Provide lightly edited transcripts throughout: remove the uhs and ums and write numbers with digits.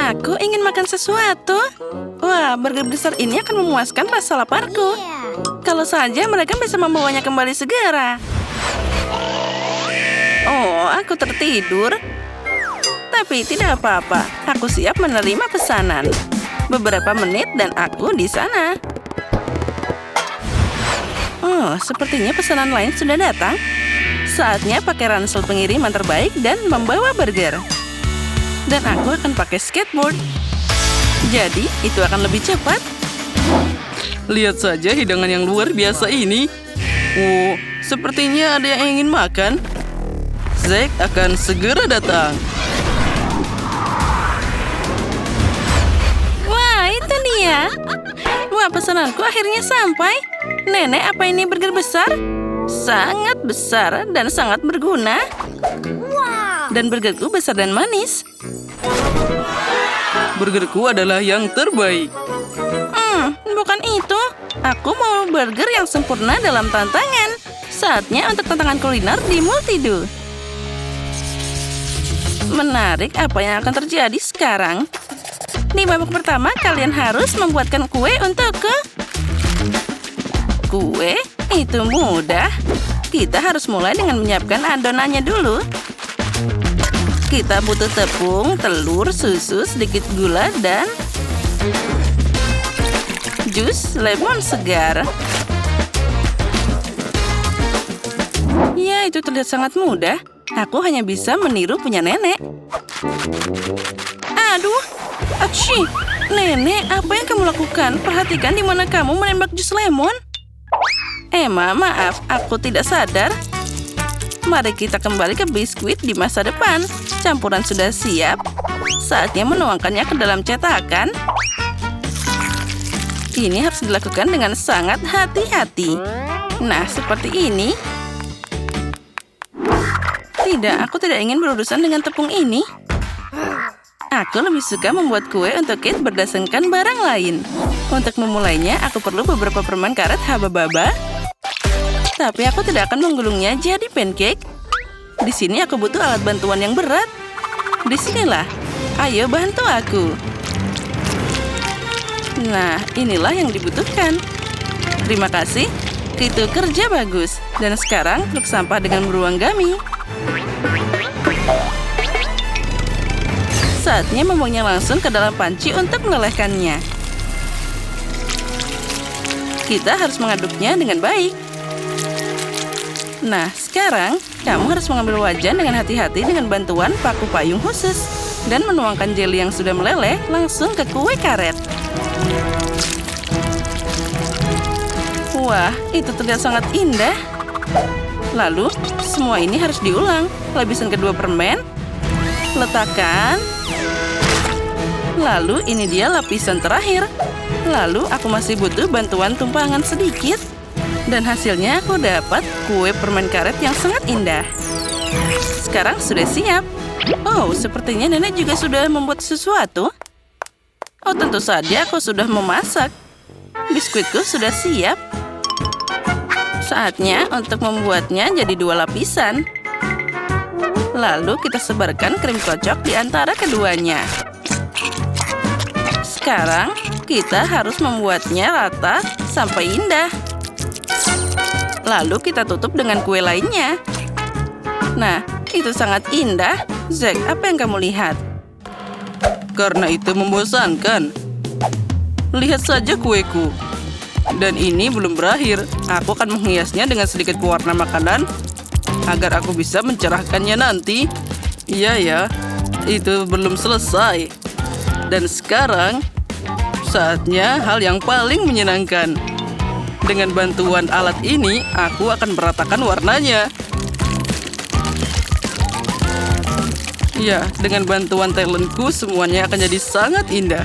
Aku ingin makan sesuatu. Wah, burger besar ini akan memuaskan rasa laparku. Kalau saja mereka bisa membawanya kembali segera. Oh, aku tertidur. Tapi tidak apa-apa. Aku siap menerima pesanan. Beberapa menit dan aku di sana. Oh, sepertinya pesanan lain sudah datang. Saatnya pakai ransel pengiriman terbaik dan membawa burger. Dan aku akan pakai skateboard. Jadi, itu akan lebih cepat. Lihat saja hidangan yang luar biasa ini. Oh, sepertinya ada yang ingin makan. Zack akan segera datang. Wah, itu dia. Wah, pesananku akhirnya sampai. Nenek, apa ini burger besar? Sangat besar dan sangat berguna. Dan burgerku besar dan manis. Burgerku adalah yang terbaik. Bukan itu. Aku mau burger yang sempurna dalam tantangan. Saatnya untuk tantangan kuliner di Multido. Menarik apa yang akan terjadi sekarang. Di babak pertama, kalian harus membuatkan kue untukku. Kue? Itu mudah. Kita harus mulai dengan menyiapkan adonannya dulu. Kita butuh tepung, telur, susu, sedikit gula, dan jus lemon segar. Ya, itu terlihat sangat mudah. Aku hanya bisa meniru punya nenek. Aduh, Aci! Nenek, apa yang kamu lakukan? Perhatikan di mana kamu menembak jus lemon. Emma, maaf, aku tidak sadar. Mari kita kembali ke biskuit di masa depan. Campuran sudah siap. Saatnya menuangkannya ke dalam cetakan. Ini harus dilakukan dengan sangat hati-hati. Nah, seperti ini. Tidak, aku tidak ingin berurusan dengan tepung ini. Aku lebih suka membuat kue untuk Kate berdasarkan barang lain. Untuk memulainya, aku perlu beberapa permen karet haba-baba. Tapi aku tidak akan menggulungnya jadi pancake. Di sini aku butuh alat bantuan yang berat. Disinilah. Ayo bantu aku. Nah, inilah yang dibutuhkan. Terima kasih. Itu kerja bagus. Dan sekarang truk sampah dengan beruang gami. Saatnya membuangnya langsung ke dalam panci untuk melelehkannya. Kita harus mengaduknya dengan baik. Nah, sekarang kamu harus mengambil wajan dengan hati-hati dengan bantuan paku payung khusus. Dan menuangkan jelly yang sudah meleleh langsung ke kue karet. Wah, itu terlihat sangat indah. Lalu, semua ini harus diulang. Lapisan kedua permen. Letakkan. Lalu, ini dia lapisan terakhir. Lalu, aku masih butuh bantuan tumpangan sedikit. Dan hasilnya aku dapat kue permen karet yang sangat indah. Sekarang sudah siap. Oh, sepertinya nenek juga sudah membuat sesuatu. Oh, tentu saja aku sudah memasak. Biskuitku sudah siap. Saatnya untuk membuatnya jadi 2 lapisan. Lalu kita sebarkan krim kocok di antara keduanya. Sekarang kita harus membuatnya rata sampai indah. Lalu kita tutup dengan kue lainnya. Nah, itu sangat indah. Zack, apa yang kamu lihat? Karena itu membosankan. Lihat saja kueku. Dan ini belum berakhir. Aku akan menghiasnya dengan sedikit pewarna makanan agar aku bisa mencerahkannya nanti. Iya ya, itu belum selesai. Dan sekarang, saatnya hal yang paling menyenangkan. Dengan bantuan alat ini, aku akan meratakan warnanya. Ya, dengan bantuan talentku, semuanya akan jadi sangat indah.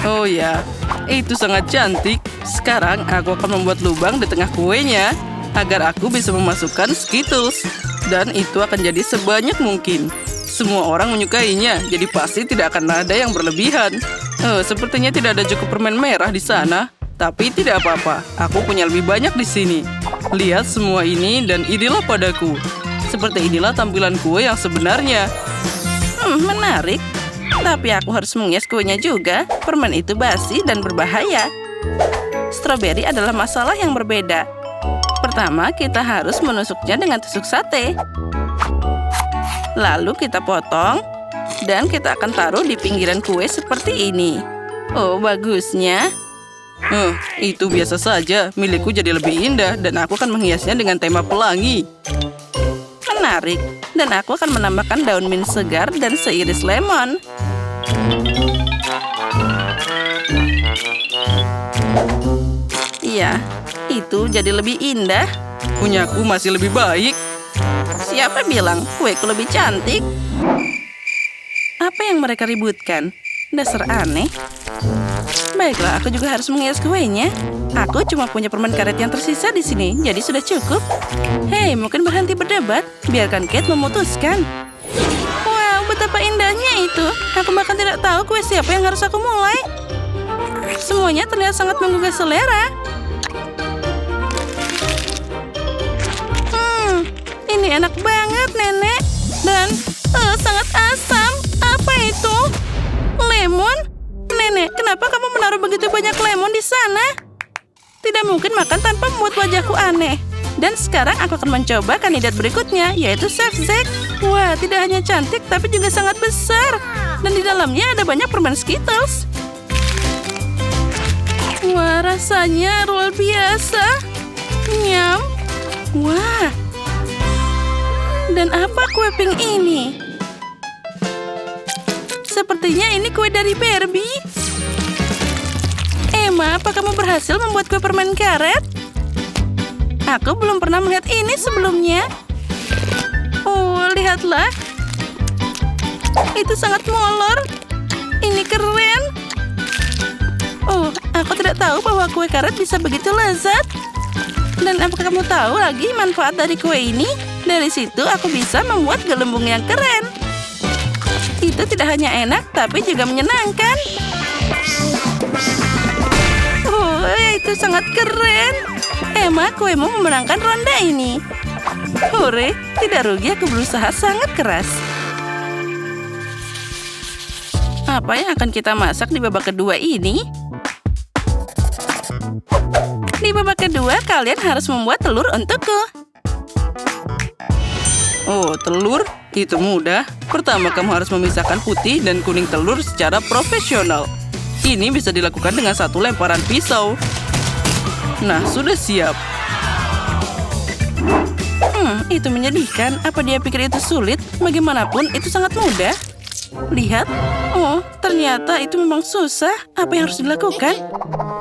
Oh ya, itu sangat cantik. Sekarang aku akan membuat lubang di tengah kuenya agar aku bisa memasukkan Skittles. Dan itu akan jadi sebanyak mungkin. Semua orang menyukainya, jadi pasti tidak akan ada yang berlebihan. Sepertinya tidak ada cukup permen merah di sana. Tapi tidak apa-apa, aku punya lebih banyak di sini. Lihat semua ini dan inilah padaku. Seperti inilah tampilan kue yang sebenarnya. Menarik. Tapi aku harus menghias kuenya juga. Permen itu basi dan berbahaya. Stroberi adalah masalah yang berbeda. Pertama, kita harus menusuknya dengan tusuk sate. Lalu kita potong. Dan kita akan taruh di pinggiran kue seperti ini. Oh, bagusnya. Itu biasa saja. Milikku jadi lebih indah dan aku akan menghiasnya dengan tema pelangi. Menarik. Dan aku akan menambahkan daun mint segar dan seiris lemon. Iya, itu jadi lebih indah. Punyaku masih lebih baik. Siapa bilang kueku lebih cantik? Apa yang mereka ributkan? Dasar aneh. Baiklah, aku juga harus menghias kuenya. Aku cuma punya permen karet yang tersisa di sini, jadi sudah cukup. Hei, mungkin berhenti berdebat. Biarkan Kate memutuskan. Wow, betapa indahnya itu. Aku bahkan tidak tahu kue siapa yang harus aku mulai. Semuanya terlihat sangat menggugah selera. Ini enak banget, Nenek. Dan sangat asam. Apa itu? Lemon? Nenek, kenapa kamu menaruh begitu banyak lemon di sana? Tidak mungkin makan tanpa membuat wajahku aneh. Dan sekarang aku akan mencoba kandidat berikutnya, yaitu Chef Zack. Wah, tidak hanya cantik, tapi juga sangat besar. Dan di dalamnya ada banyak permen Skittles. Wah, rasanya luar biasa. Nyam. Wah. Dan apa kue pink ini? Sepertinya ini kue dari Barbie. Emma, apa kamu berhasil membuat kue permen karet? Aku belum pernah melihat ini sebelumnya. Oh, lihatlah. Itu sangat molor. Ini keren. Oh, aku tidak tahu bahwa kue karet bisa begitu lezat. Dan apakah kamu tahu lagi manfaat dari kue ini? Dari situ aku bisa membuat gelembung yang keren. Itu tidak hanya enak, tapi juga menyenangkan. Oh, itu sangat keren. Emma, kuemu memenangkan ronde ini. Hore, tidak rugi aku berusaha sangat keras. Apa yang akan kita masak di babak kedua ini? Di babak kedua, kalian harus membuat telur untukku. Oh, telur? Itu mudah. Pertama, kamu harus memisahkan putih dan kuning telur secara profesional. Ini bisa dilakukan dengan satu lemparan pisau. Nah, sudah siap. Itu menyedihkan. Apa dia pikir itu sulit? Bagaimanapun, itu sangat mudah. Lihat. Oh, ternyata itu memang susah. Apa yang harus dilakukan?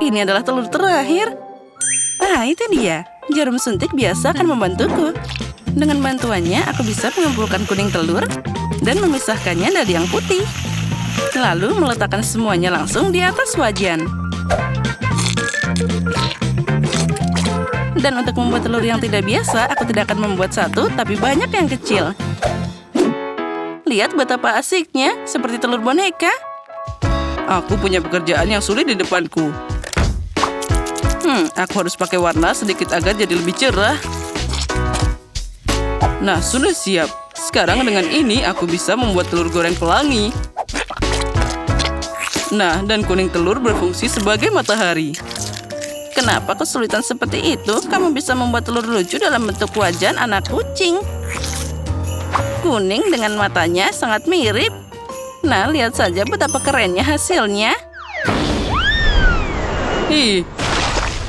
Ini adalah telur terakhir. Ah, itu dia. Jarum suntik biasa akan membantuku. Dengan bantuannya, aku bisa mengumpulkan kuning telur dan memisahkannya dari yang putih. Lalu meletakkan semuanya langsung di atas wajan. Dan untuk membuat telur yang tidak biasa, aku tidak akan membuat satu, tapi banyak yang kecil. Lihat betapa asiknya, seperti telur boneka. Aku punya pekerjaan yang sulit di depanku. Aku harus pakai warna sedikit agar jadi lebih cerah. Nah, sudah siap. Sekarang dengan ini aku bisa membuat telur goreng pelangi. Nah, dan kuning telur berfungsi sebagai matahari. Kenapa kesulitan seperti itu? Kamu bisa membuat telur lucu dalam bentuk wajan anak kucing. Kuning dengan matanya sangat mirip. Nah, lihat saja betapa kerennya hasilnya.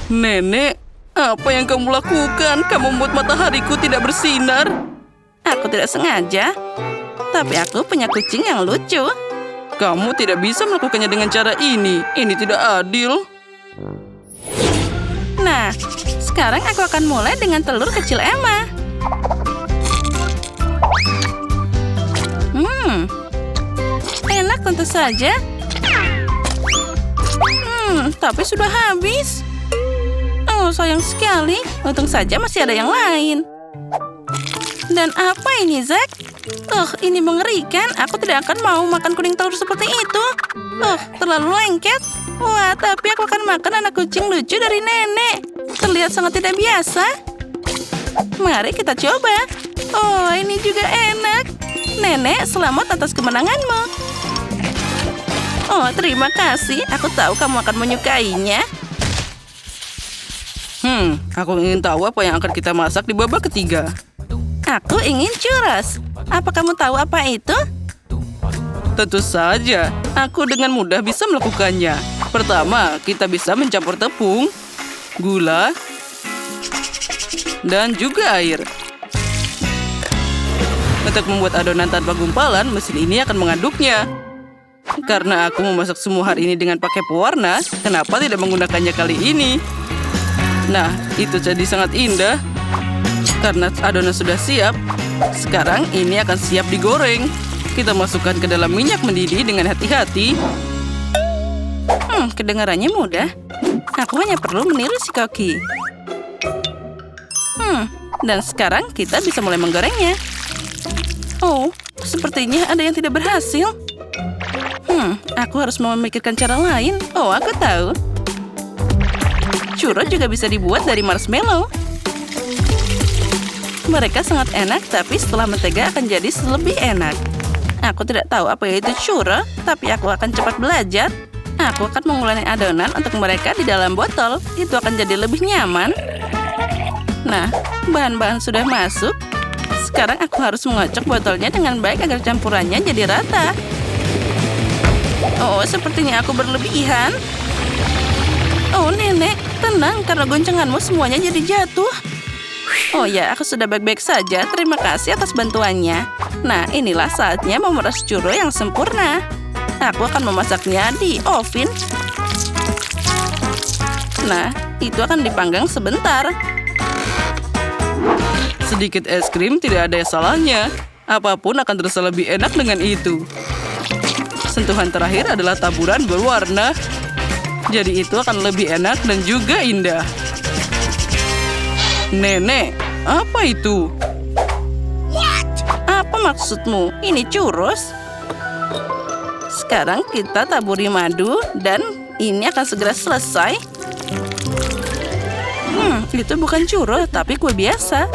Nenek, apa yang kamu lakukan? Kamu membuat matahariku tidak bersinar. Aku tidak sengaja. Tapi aku punya kucing yang lucu. Kamu tidak bisa melakukannya dengan cara ini. Ini tidak adil. Nah, sekarang aku akan mulai dengan telur kecil Emma. Enak tentu saja. Tapi sudah habis. Oh, sayang sekali. Untung saja masih ada yang lain. Dan apa ini, Zack? Ini mengerikan. Aku tidak akan mau makan kuning telur seperti itu. Terlalu lengket. Wah, tapi aku akan makan anak kucing lucu dari nenek. Terlihat sangat tidak biasa. Mari kita coba. Oh, ini juga enak. Nenek, selamat atas kemenanganmu. Oh, terima kasih. Aku tahu kamu akan menyukainya. Aku ingin tahu apa yang akan kita masak di babak ketiga. Aku ingin churros. Apa kamu tahu apa itu? Tentu saja, aku dengan mudah bisa melakukannya. Pertama, kita bisa mencampur tepung, gula, dan juga air. Untuk membuat adonan tanpa gumpalan, mesin ini akan mengaduknya. Karena aku memasak semua hari ini dengan pakai pewarna, kenapa tidak menggunakannya kali ini? Nah, itu jadi sangat indah. Karena adonan sudah siap, sekarang ini akan siap digoreng. Kita masukkan ke dalam minyak mendidih dengan hati-hati. Kedengarannya mudah. Aku hanya perlu meniru si Koki. Dan sekarang kita bisa mulai menggorengnya. Oh, sepertinya ada yang tidak berhasil. Aku harus memikirkan cara lain. Oh, aku tahu. Churros juga bisa dibuat dari marshmallow. Mereka sangat enak, tapi setelah mentega akan jadi lebih enak. Aku tidak tahu apa itu churros, tapi aku akan cepat belajar. Aku akan mengulangin adonan untuk mereka di dalam botol. Itu akan jadi lebih nyaman. Nah, bahan-bahan sudah masuk. Sekarang aku harus mengocok botolnya dengan baik agar campurannya jadi rata. Oh, sepertinya aku berlebihan. Oh, nenek, tenang karena goncanganmu semuanya jadi jatuh. Oh ya, aku sudah baik-baik saja. Terima kasih atas bantuannya. Nah, inilah saatnya memeras churros yang sempurna. Aku akan memasaknya di oven. Nah, itu akan dipanggang sebentar. Sedikit es krim tidak ada salahnya. Apapun akan terasa lebih enak dengan itu. Sentuhan terakhir adalah taburan berwarna. Jadi itu akan lebih enak dan juga indah. Nenek, apa itu? Apa maksudmu? Ini churros? Sekarang kita taburi madu dan ini akan segera selesai. Itu bukan churros, tapi kue biasa.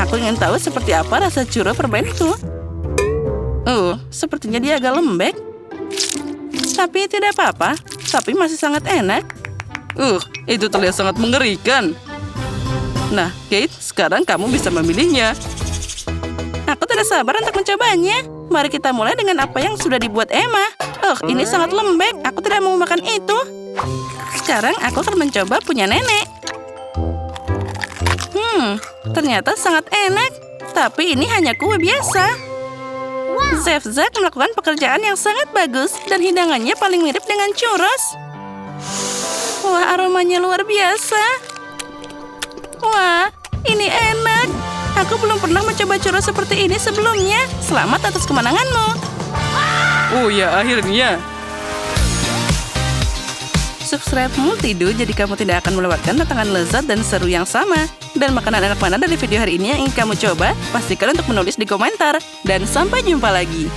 Aku ingin tahu seperti apa rasa churros permen itu. Sepertinya dia agak lembek. Tapi tidak apa-apa. Tapi masih sangat enak. Itu terlihat sangat mengerikan. Nah, Kate, sekarang kamu bisa memilihnya. Aku tidak sabar untuk mencobanya. Mari kita mulai dengan apa yang sudah dibuat Emma. Ini sangat lembek. Aku tidak mau makan itu. Sekarang aku akan mencoba punya nenek. Ternyata sangat enak. Tapi ini hanya kue biasa. Chef Zack melakukan pekerjaan yang sangat bagus dan hidangannya paling mirip dengan churros. Wah, aromanya luar biasa. Wah, ini enak. Aku belum pernah mencoba churros seperti ini sebelumnya. Selamat atas kemenanganmu. Oh ya, akhirnya. Subscribe Multido jadi kamu tidak akan melewatkan tantangan lezat dan seru yang sama. Dan makanan enak mana dari video hari ini yang ingin kamu coba? Pastikan untuk menulis di komentar. Dan sampai jumpa lagi.